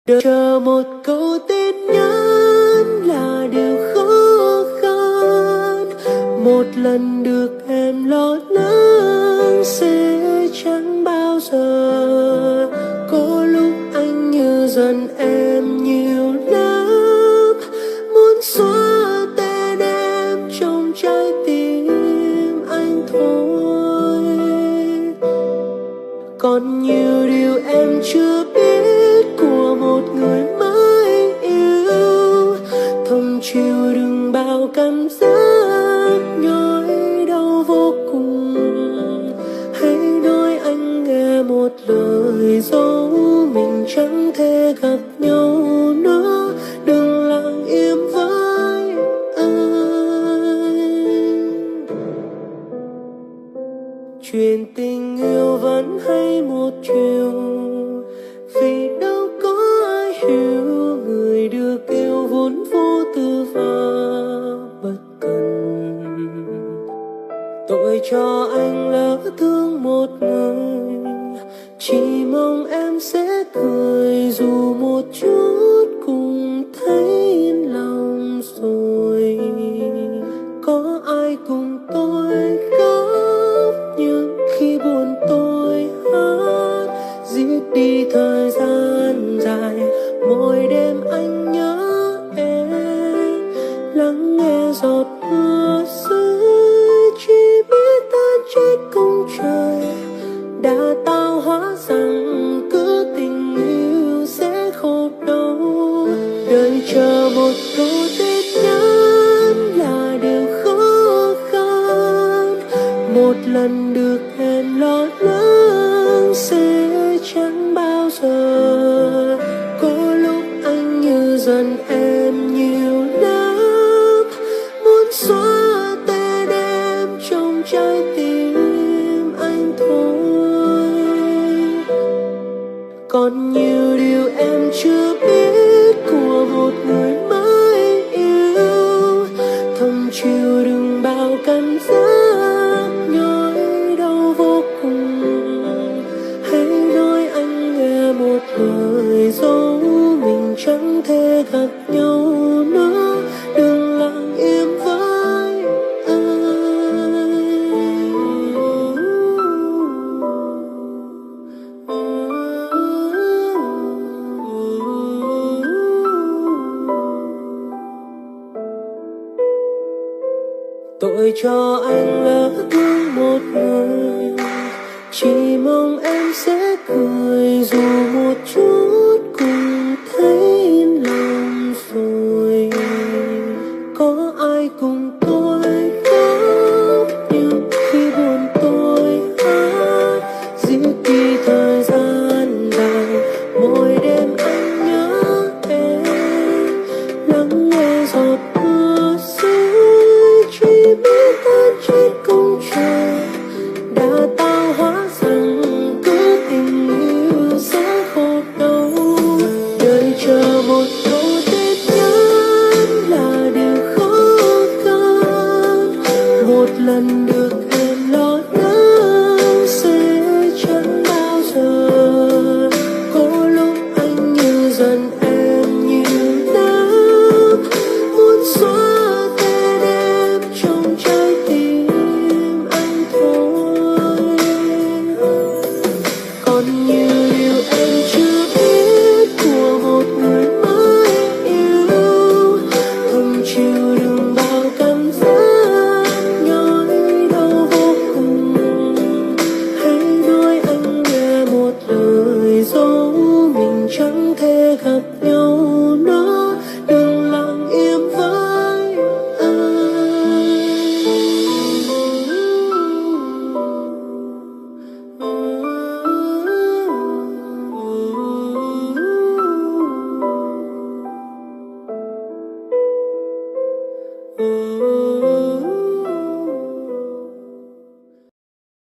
Đợi chờ một câu tin nhắn là điều khó khăn. Một lần được em lo lắng sẽ chẳng bao giờ. Có lúc anh như dần em nhiều lắm, muốn xóa tên em trong trái tim anh thôi. Còn nhiều điều em chưa biết của một người mới yêu. Thông chịu đựng bao cảm giác nhói đau vô cùng. Hãy nói anh nghe một lời dấu mình chẳng thể gặp nhau nữa. Đừng lặng im với anh. Chuyện tình yêu vẫn hay một chiều, vì đâu có ai hiểu người được yêu vốn vô tư và bất cần. Tội cho anh lỡ thương một người, chỉ mong em sẽ cười dù một chút cũng thấy yên lòng rồi. Có ai cùng tôi khóc nhưng khi buồn tôi hát, giết đi thời gian dài. Mỗi đêm anh nhớ em, lắng nghe giọt mưa rơi, chỉ biết tan chết cùng trời. Đã tao hóa rằng cứ tình yêu sẽ khổ đau. Đợi chờ một câu tin nhắn là điều khó khăn. Một lần được hẹn lo lắng sẽ chẳng bao giờ. Có lúc anh như dần em nhiều lắm, muốn xóa tên em trong trái tim anh thôi. Còn nhiều điều em chưa biết của một người mới yêu. Thầm chịu đựng bao cảm giác nhói đau vô cùng. Hãy nói anh nghe một lời dấu mình chẳng thể gặp nhau nữa. Đừng lặng im với tội cho anh lỡ thương một người, chỉ mong em sẽ cười dù một chút cũng thấy yên lòng rồi. Có ai cùng tôi khóc nhưng khi buồn tôi hát, giết đi thời gian dài. Mỗi đêm anh nhớ em, lắng nghe giọt mưa rơi, chỉ biết tan chết cùng trời. Đã tao hóa rằng cứ tình yêu sẽ khổ đau. Đợi chờ một câu tin nhắn là điều khó khăn. Một lần được em lo lắng sẽ chẳng bao giờ. Có lúc anh như dần em nhiều lắm, muốn xóa tên em trong trái tim anh thôi. Còn nhiều điều em chưa biết của một người mới yêu. Thầm chịu đựng bao cảm giác nhói đau vô cùng. Hãy nói anh nghe một lời dấu mình chẳng thể gặp nhau.